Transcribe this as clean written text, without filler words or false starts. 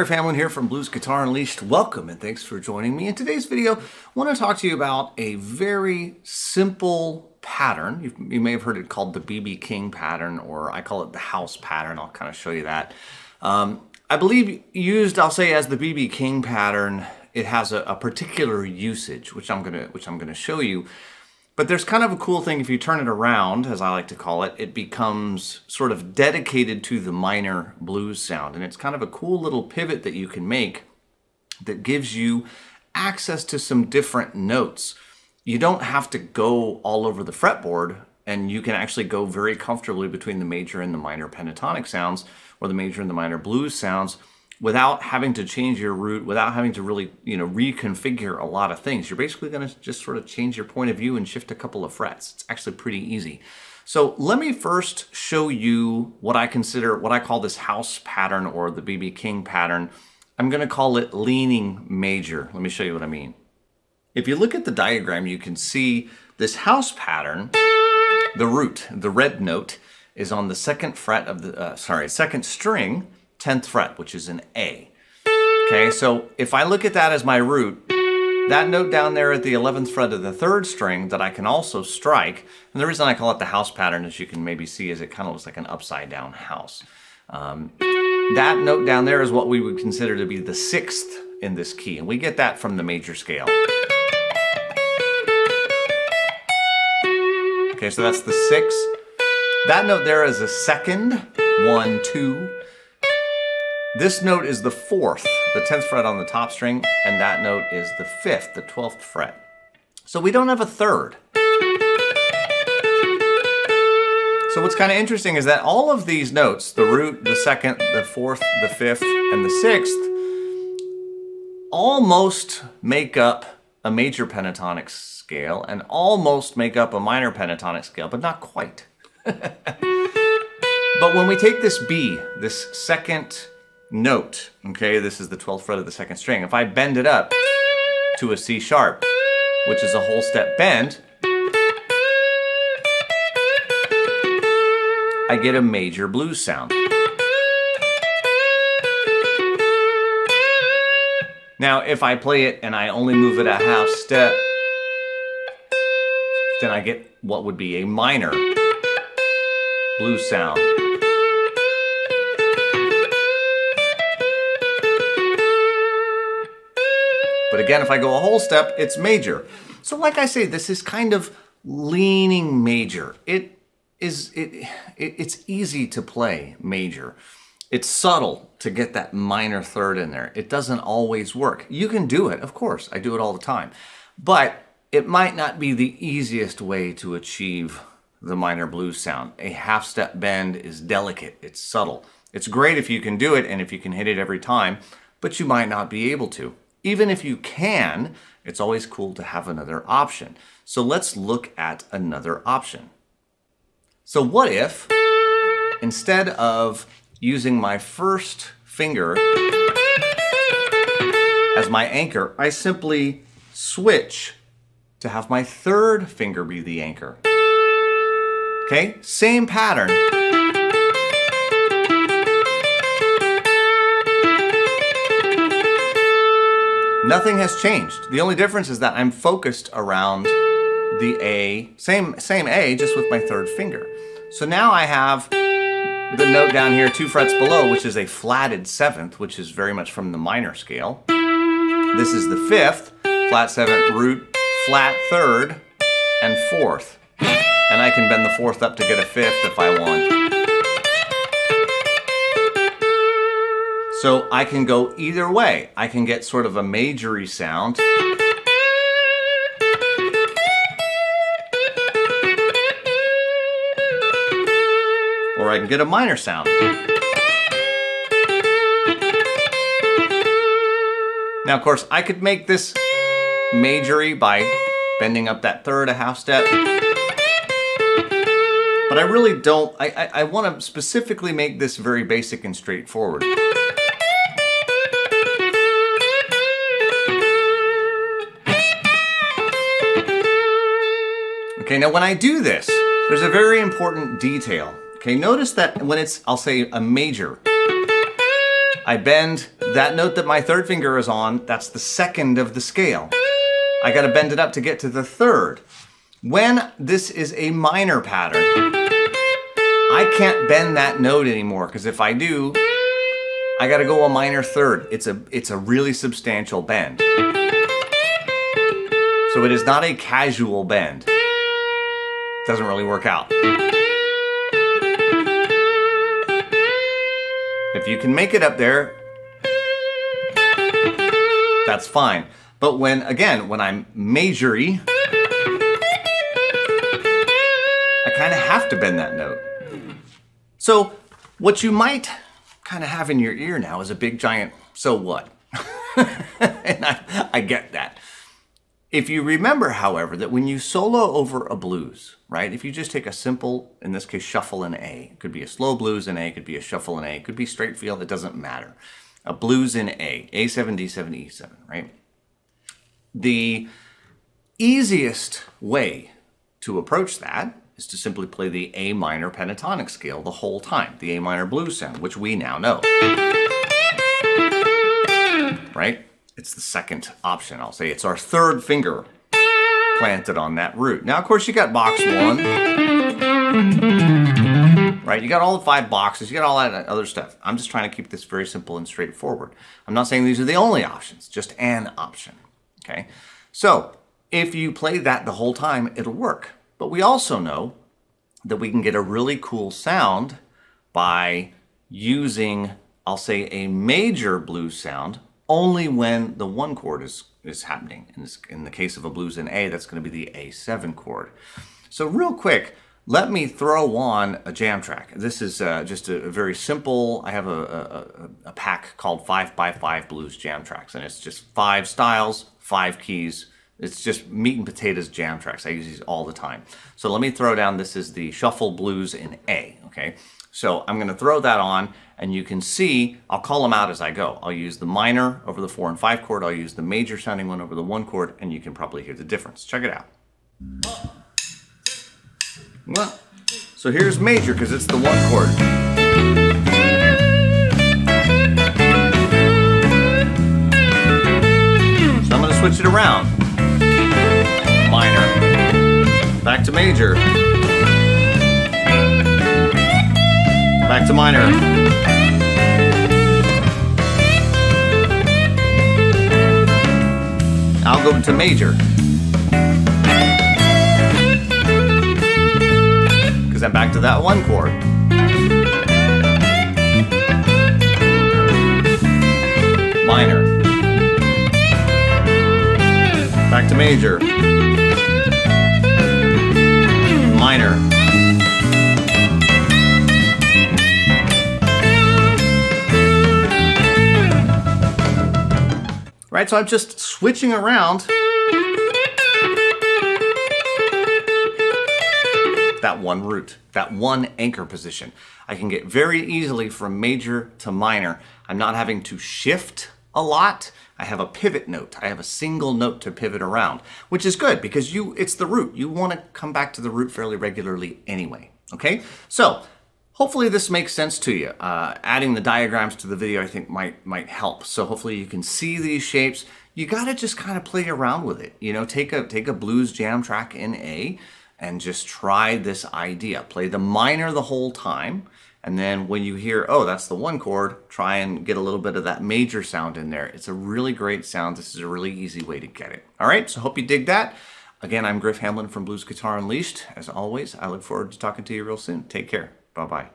Riff Hamlin here from Blues Guitar Unleashed. Welcome and thanks for joining me. In today's video, I want to talk to you about a very simple pattern. You may have heard it called the B.B. King pattern, or I call it the house pattern. I'll kind of show you that. I believe used, I'll say, as the B.B. King pattern, it has a particular usage, which I'm gonna show you. But there's kind of a cool thing if you turn it around, as I like to call it, it becomes sort of dedicated to the minor blues sound. And it's kind of a cool little pivot that you can make that gives you access to some different notes. You don't have to go all over the fretboard, and you can actually go very comfortably between the major and the minor pentatonic sounds, or the major and the minor blues sounds, without having to change your root, without having to really, reconfigure a lot of things. You're basically going to just sort of change your point of view and shift a couple of frets. It's actually pretty easy. So let me first show you what I call this house pattern, or the B.B. King pattern. I'm going to call it leaning major. Let me show you what I mean. If you look at the diagram, you can see this house pattern, the root, the red note, is on the second fret of the, second string, 10th fret, which is an A. Okay, so if I look at that as my root, that note down there at the 11th fret of the third string that I can also strike, and the reason I call it the house pattern, as you can maybe see, is it kind of looks like an upside down house. That note down there is what we would consider to be the 6th in this key, and we get that from the major scale. Okay, so that's the 6th. That note there is a second, 1, 2. This note is the 4th, the 10th fret on the top string, and that note is the 5th, the 12th fret. So we don't have a third. So what's kind of interesting is that all of these notes, the root, the 2nd, the 4th, the 5th, and the 6th, almost make up a major pentatonic scale and almost make up a minor pentatonic scale, but not quite. But when we take this B, this second note, okay, this is the 12th fret of the second string. If I bend it up to a C sharp, which is a whole step bend, I get a major blues sound. Now, if I play it and I only move it a half step, then I get what would be a minor blues sound. But again, if I go a whole step, it's major. So like I say, this is kind of leaning major. It's easy to play major. It's subtle to get that minor third in there. It doesn't always work. You can do it, of course. I do it all the time. But it might not be the easiest way to achieve the minor blues sound. A half step bend is delicate. It's subtle. It's great if you can do it and if you can hit it every time, but you might not be able to. Even if you can, it's always cool to have another option. So let's look at another option. So what if, instead of using my first finger as my anchor, I simply switch to have my third finger be the anchor? Okay, same pattern. Nothing has changed. The only difference is that I'm focused around the A, same A, just with my third finger. So now I have the note down here 2 frets below, which is a flatted 7th, which is very much from the minor scale. This is the 5th, flat 7th, root, flat 3rd, and 4th. And I can bend the 4th up to get a 5th if I want. So I can go either way. I can get sort of a majory sound, or I can get a minor sound. Now, of course, I could make this majory by bending up that third a half step, but I really don't. I want to specifically make this very basic and straightforward. Okay, now when I do this, there's a very important detail. Okay, notice that when it's, I'll say, a major, I bend that note that my third finger is on, that's the second of the scale. I gotta bend it up to get to the third. When this is a minor pattern, I can't bend that note anymore, because if I do, I gotta go a minor third. It's a really substantial bend. So it is not a casual bend. Doesn't really work out. If you can make it up there, that's fine. But when I'm major-y, I kind of have to bend that note. So what you might kind of have in your ear now is a big giant, so what? And I get that. If you remember, however, that when you solo over a blues, right? If you just take a simple, in this case, shuffle in A. It could be a slow blues in A, it could be a shuffle in A, it could be straight feel, it doesn't matter. A blues in A, A7, D7, E7, right? The easiest way to approach that is to simply play the A minor pentatonic scale the whole time, the A minor blues sound, which we now know. Right? It's the second option. I'll say it's our third finger planted on that root. Now, of course, you got box 1, right? You got all the 5 boxes, you got all that other stuff. I'm just trying to keep this very simple and straightforward. I'm not saying these are the only options, just an option, okay? So, if you play that the whole time, it'll work. But we also know that we can get a really cool sound by using, I'll say, a major blues sound only when the 1 chord is happening. In the case of a blues in A, that's going to be the A7 chord. So real quick, let me throw on a jam track. This is just a very simple, I have a pack called 5x5 blues jam tracks, and it's just 5 styles, 5 keys. It's just meat and potatoes jam tracks. I use these all the time. So let me throw down, this is the shuffle blues in A, okay? So I'm gonna throw that on, and you can see, I'll call them out as I go. I'll use the minor over the 4 and 5 chord, I'll use the major sounding one over the 1 chord, and you can probably hear the difference. Check it out. Well, so here's major, because it's the 1 chord. So I'm gonna switch it around. Minor, back to major, back to minor, I'll go to major, because I'm back to that 1 chord, minor, back to major, minor, right? So I'm just switching around that 1 root, that 1 anchor position. I can get very easily from major to minor. I'm not having to shift a lot. I have a pivot note. I have a single note to pivot around, which is good because it's the root. You want to come back to the root fairly regularly anyway, okay? So hopefully this makes sense to you. Adding the diagrams to the video I think might help. So hopefully you can see these shapes. You got to just kind of play around with it. You know, take a blues jam track in A and just try this idea. Play the minor the whole time. And then when you hear, oh, that's the 1 chord, try and get a little bit of that major sound in there. It's a really great sound. This is a really easy way to get it. All right, so hope you dig that. Again, I'm Griff Hamlin from Blues Guitar Unleashed. As always, I look forward to talking to you real soon. Take care. Bye-bye.